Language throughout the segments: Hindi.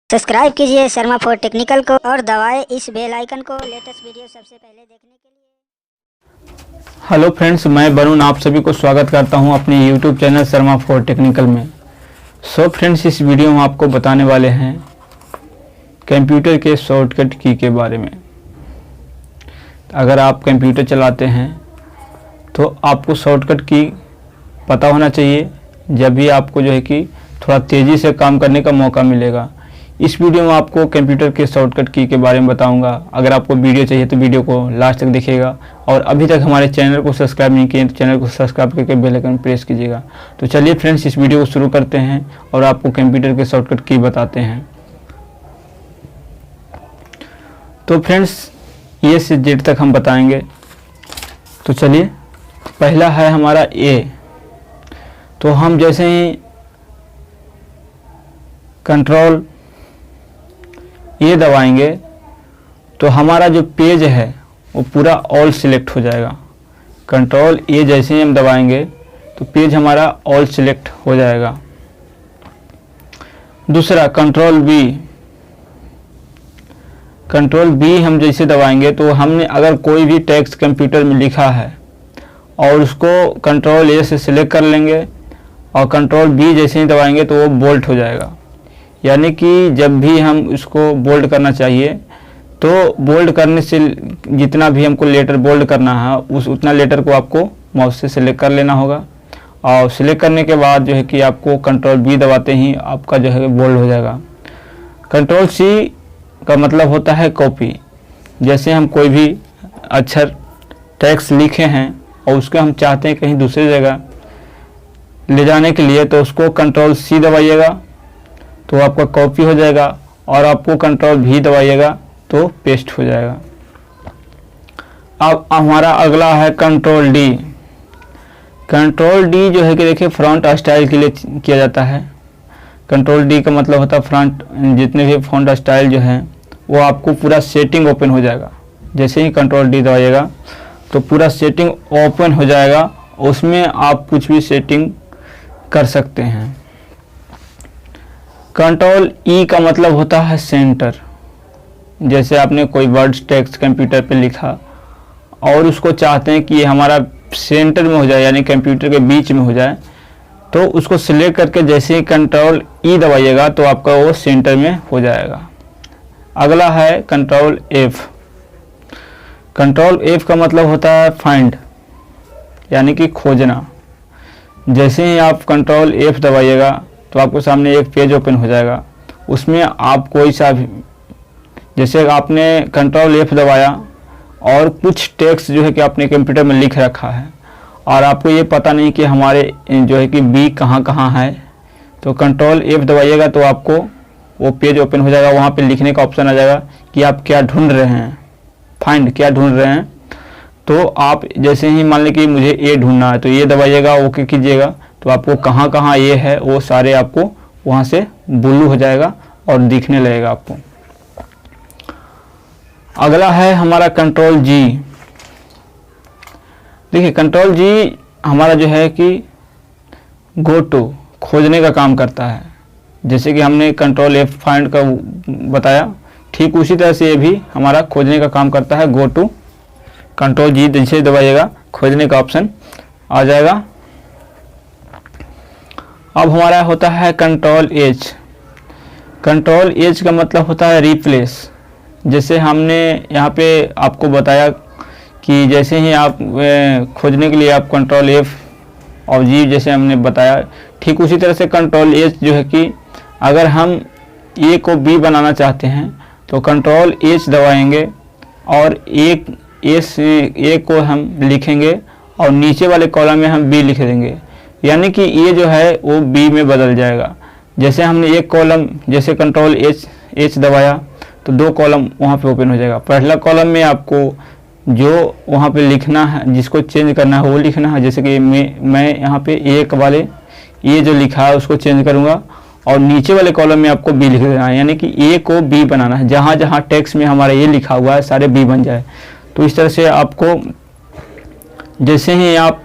सब्सक्राइब कीजिए शर्मा फॉर टेक्निकल को और दबाएं इस बेल आइकन को लेटेस्ट वीडियो सबसे पहले देखने के लिए। हेलो फ्रेंड्स, मैं वरुण आप सभी को स्वागत करता हूं अपने YouTube channel Sharma for technical में। सो फ्रेंड्स, इस वीडियो में आपको बताने वाले हैं कंप्यूटर के शॉर्टकट की के बारे में। अगर आप कंप्यूटर चलाते हैं तो आपको शॉर्टकट की पता होना चाहिए, जब भी आपको जो है कि थोड़ा तेज़ी से काम करने का मौका मिलेगा। इस वीडियो में आपको कंप्यूटर के शॉर्टकट की के बारे में बताऊंगा। अगर आपको वीडियो चाहिए तो वीडियो को लास्ट तक देखिएगा, और अभी तक हमारे चैनल को सब्सक्राइब नहीं किए तो चैनल को सब्सक्राइब करके बेल आइकन प्रेस कीजिएगा। तो चलिए फ्रेंड्स, इस वीडियो को शुरू करते हैं और आपको कंप्यूटर के शॉर्टकट की बताते हैं। तो फ्रेंड्स, ए से जेड तक हम बताएंगे। तो चलिए, पहला है हमारा ए। तो हम जैसे ही कंट्रोल ये दबाएंगे तो हमारा जो पेज है वो पूरा ऑल सिलेक्ट हो जाएगा। कंट्रोल ये जैसे ही हम दबाएंगे तो पेज हमारा ऑल सिलेक्ट हो जाएगा। दूसरा कंट्रोल बी। कंट्रोल बी हम जैसे दबाएंगे तो हमने अगर कोई भी टेक्स्ट कंप्यूटर में लिखा है और उसको कंट्रोल ए से सिलेक्ट कर लेंगे और कंट्रोल बी जैसे ही दबाएंगे तो वो बोल्ड हो जाएगा। यानी कि जब भी हम उसको बोल्ड करना चाहिए तो बोल्ड करने से जितना भी हमको लेटर बोल्ड करना है उतना लेटर को आपको माउस से सिलेक्ट कर लेना होगा, और सिलेक्ट करने के बाद जो है कि आपको कंट्रोल बी दबाते ही आपका जो है बोल्ड हो जाएगा। कंट्रोल सी का मतलब होता है कॉपी। जैसे हम कोई भी अक्षर टेक्स्ट लिखे हैं और उसको हम चाहते हैं कहीं दूसरी जगह ले जाने के लिए, तो उसको कंट्रोल सी दबाइएगा तो आपका कॉपी हो जाएगा, और आपको कंट्रोल भी दबाइएगा तो पेस्ट हो जाएगा। अब हमारा अगला है कंट्रोल डी। कंट्रोल डी जो है कि देखिए फ्रंट स्टाइल के लिए किया जाता है। कंट्रोल डी का मतलब होता है फ्रंट, जितने भी फ्रंट स्टाइल जो है वो आपको पूरा सेटिंग ओपन हो जाएगा। जैसे ही कंट्रोल डी दबाइएगा तो पूरा सेटिंग ओपन हो जाएगा, उसमें आप कुछ भी सेटिंग कर सकते हैं। कंट्रोल ई का मतलब होता है सेंटर। जैसे आपने कोई वर्ड्स टेक्स्ट कंप्यूटर पे लिखा और उसको चाहते हैं कि ये हमारा सेंटर में हो जाए, यानी कंप्यूटर के बीच में हो जाए, तो उसको सिलेक्ट करके जैसे ही कंट्रोल ई दबाइएगा तो आपका वो सेंटर में हो जाएगा। अगला है कंट्रोल एफ। कंट्रोल एफ का मतलब होता है फाइंड, यानी कि खोजना। जैसे ही आप कंट्रोल एफ दबाइएगा तो आपको सामने एक पेज ओपन हो जाएगा। उसमें आप कोई सा भी, जैसे आपने कंट्रोल एफ दबाया और कुछ टेक्स्ट जो है कि आपने कंप्यूटर में लिख रखा है और आपको ये पता नहीं कि हमारे जो है कि बी कहाँ कहाँ है, तो कंट्रोल एफ दबाइएगा तो आपको वो पेज ओपन हो जाएगा। वहाँ पे लिखने का ऑप्शन आ जाएगा कि आप क्या ढूंढ रहे हैं, फाइंड क्या ढूंढ रहे हैं। तो आप जैसे ही मान लें कि मुझे ए ढूंढना है तो ये दबाइएगा, ओके कीजिएगा, तो आपको कहाँ कहाँ ये है वो सारे आपको वहाँ से ब्लू हो जाएगा और दिखने लगेगा आपको। अगला है हमारा कंट्रोल जी। देखिए कंट्रोल जी हमारा जो है कि गो टू, खोजने का काम करता है। जैसे कि हमने कंट्रोल एफ फाइंड का बताया, ठीक उसी तरह से ये भी हमारा खोजने का काम करता है, गो टू। कंट्रोल जी जैसे दबाइएगा खोजने का ऑप्शन आ जाएगा। अब हमारा होता है कंट्रोल एच। कंट्रोल एच का मतलब होता है रिप्लेस। जैसे हमने यहाँ पे आपको बताया कि जैसे ही आप खोजने के लिए आप कंट्रोल एफ और जी जैसे हमने बताया, ठीक उसी तरह से कंट्रोल एच जो है कि अगर हम ए को बी बनाना चाहते हैं तो कंट्रोल एच दबाएंगे और ए को हम लिखेंगे और नीचे वाले कॉलम में हम बी लिख देंगे, यानी कि ये जो है वो बी में बदल जाएगा। जैसे हमने एक कॉलम, जैसे कंट्रोल एच दबाया तो दो कॉलम वहाँ पे ओपन हो जाएगा। पहला कॉलम में आपको जो वहाँ पे लिखना है, जिसको चेंज करना है वो लिखना है। जैसे कि मैं यहाँ पे एक वाले ये जो लिखा है उसको चेंज करूँगा और नीचे वाले कॉलम में आपको बी लिख देना है, यानी कि ए को बी बनाना है। जहाँ जहाँ टेक्स्ट में हमारा ये लिखा हुआ है सारे बी बन जाए। तो इस तरह से आपको जैसे ही आप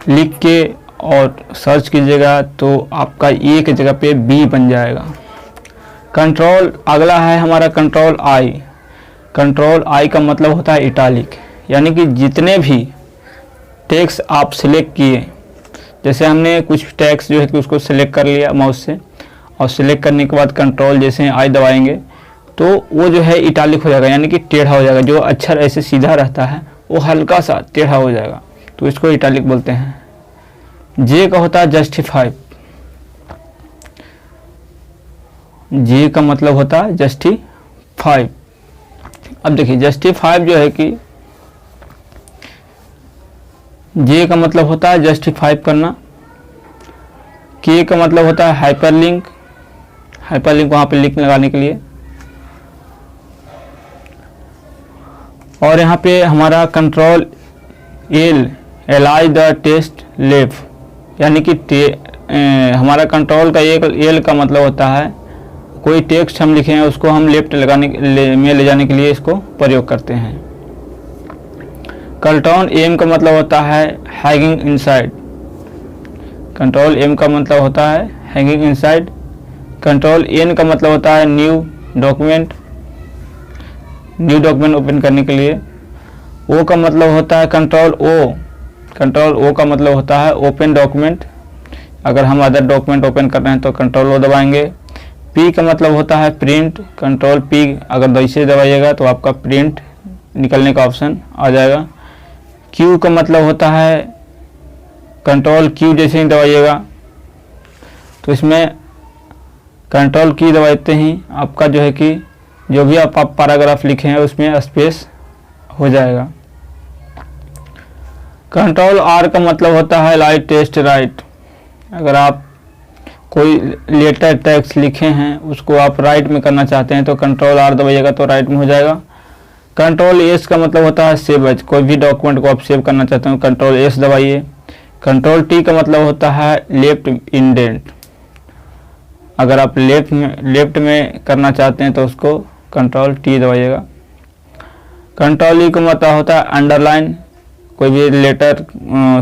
लिख के और सर्च कीजिएगा तो आपका ए की जगह पे बी बन जाएगा। कंट्रोल अगला है हमारा कंट्रोल आई। कंट्रोल आई का मतलब होता है इटालिक, यानी कि जितने भी टेक्स्ट आप सिलेक्ट किए, जैसे हमने कुछ टेक्स्ट जो है कि उसको सिलेक्ट कर लिया माउस से, और सिलेक्ट करने के बाद कंट्रोल जैसे आई दबाएंगे तो वो जो है इटालिक हो जाएगा, यानी कि टेढ़ा हो जाएगा। जो अक्षर ऐसे सीधा रहता है वो हल्का सा टेढ़ा हो जाएगा, तो इसको इटालिक बोलते हैं। जे का होता है जस्टिफाई। जे का मतलब होता है जस्टिफाई। अब देखिए जस्टिफाई जो है कि जे का मतलब होता है जस्टिफाई करना। के का मतलब होता है हाइपरलिंक। हाइपरलिंक वहाँ पे लिंक लगाने के लिए। और यहाँ पे हमारा कंट्रोल एल, एलाई द टेस्ट लेफ्ट, यानी कि हमारा कंट्रोल का एल का मतलब होता है कोई टेक्स्ट हम लिखे हैं उसको हम लेफ्ट में ले जाने के लिए इसको प्रयोग करते हैं। कंट्रोल एम का मतलब होता है हैंगिंग इनसाइड। कंट्रोल एम का मतलब होता है हैंगिंग इनसाइड। कंट्रोल एन का मतलब होता है new document. New document open करने के लिए। ओ का मतलब होता है कंट्रोल ओ। कंट्रोल ओ का मतलब होता है ओपन डॉक्यूमेंट। अगर हम अदर डॉक्यूमेंट ओपन कर रहे हैं तो कंट्रोल ओ दबाएंगे। पी का मतलब होता है प्रिंट। कंट्रोल पी अगर वैसे दबाइएगा तो आपका प्रिंट निकलने का ऑप्शन आ जाएगा। क्यू का मतलब होता है कंट्रोल क्यू जैसे ही दबाइएगा तो इसमें कंट्रोल की दबाते ही आपका जो है कि जो भी आप पैराग्राफ लिखे हैं उसमें स्पेस हो जाएगा। कंट्रोल आर का मतलब होता है राइट टेस्ट राइट। अगर आप कोई लेटर टेक्स्ट लिखे हैं उसको आप राइट में करना चाहते हैं तो कंट्रोल आर दबाइएगा तो राइट में हो जाएगा। कंट्रोल एस का मतलब होता है सेव एज। कोई भी डॉक्यूमेंट को आप सेव करना चाहते हो कंट्रोल एस दबाइए। कंट्रोल टी का मतलब होता है लेफ्ट इंडेंट। अगर आप लेफ्ट में करना चाहते हैं तो उसको कंट्रोल टी दबाइएगा। कंट्रोल ई का मतलब होता है अंडरलाइन। कोई भी लेटर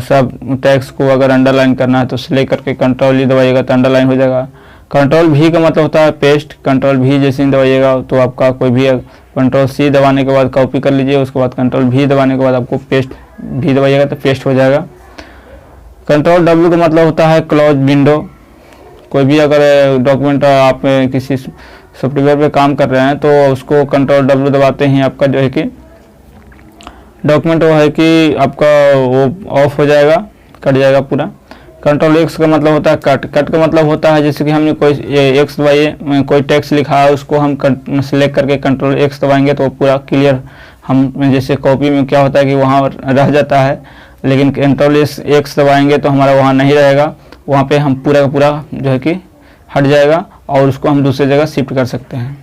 सब टेक्स्ट को अगर अंडरलाइन करना है तो सिलेक्ट करके कंट्रोल ई दबाइएगा तो अंडरलाइन हो जाएगा। कंट्रोल भी का मतलब होता है पेस्ट। कंट्रोल भी जैसे ही दबाइएगा तो आपका कोई भी कंट्रोल सी दबाने के बाद कॉपी कर लीजिए, उसके बाद कंट्रोल भी दबाने के बाद आपको पेस्ट भी दबाइएगा तो पेस्ट हो जाएगा। कंट्रोल डब्ल्यू का मतलब होता है क्लोज विंडो। कोई भी अगर डॉक्यूमेंट आप किसी सॉफ्टवेयर पे काम कर रहे हैं तो उसको कंट्रोल डब्ल्यू दबाते ही आपका जो है कि डॉक्यूमेंट वो है कि आपका वो ऑफ हो जाएगा, कट जाएगा पूरा। कंट्रोल एक्स का मतलब होता है कट। कट का मतलब होता है जैसे कि हमने कोई एक्स दबाइए, कोई टेक्स्ट लिखा है उसको हम सिलेक्ट करके कंट्रोल एक्स दबाएंगे तो पूरा क्लियर, हम जैसे कॉपी में क्या होता है कि वहाँ रह जाता है, लेकिन कंट्रोल एक्स दबाएंगे तो हमारा वहाँ नहीं रहेगा, वहाँ पे हम पूरा का पूरा जो है कि हट जाएगा और उसको हम दूसरी जगह शिफ्ट कर सकते हैं।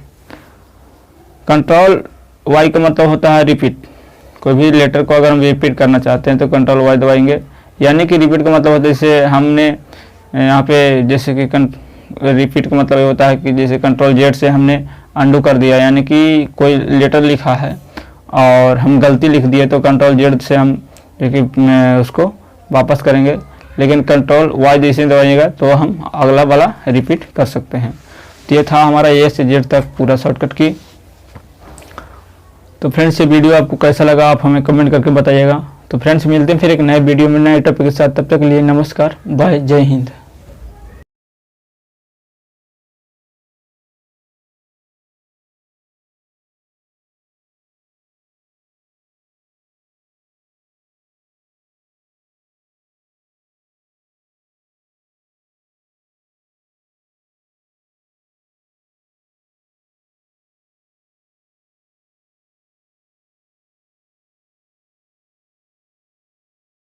कंट्रोल वाई का मतलब होता है रिपीट। कोई भी लेटर को अगर हम रिपीट करना चाहते हैं तो कंट्रोल वाई दबाएंगे। यानी कि रिपीट का मतलब होता है जैसे हमने यहाँ पे जैसे कि रिपीट का मतलब ये होता है कि जैसे कंट्रोल जेड से हमने अंडू कर दिया, यानी कि कोई लेटर लिखा है और हम गलती लिख दिए तो कंट्रोल जेड से हम उसको वापस करेंगे, लेकिन कंट्रोल वाई जैसे दबाइएगा तो हम अगला वाला रिपीट कर सकते हैं। तो ये था हमारा ए से जेड तक पूरा शॉर्टकट की। तो फ्रेंड्स ये वीडियो आपको कैसा लगा आप हमें कमेंट करके बताइएगा। तो फ्रेंड्स मिलते हैं फिर एक नए वीडियो में नए टॉपिक के साथ, तब तक के लिए नमस्कार, बाय, जय हिंद।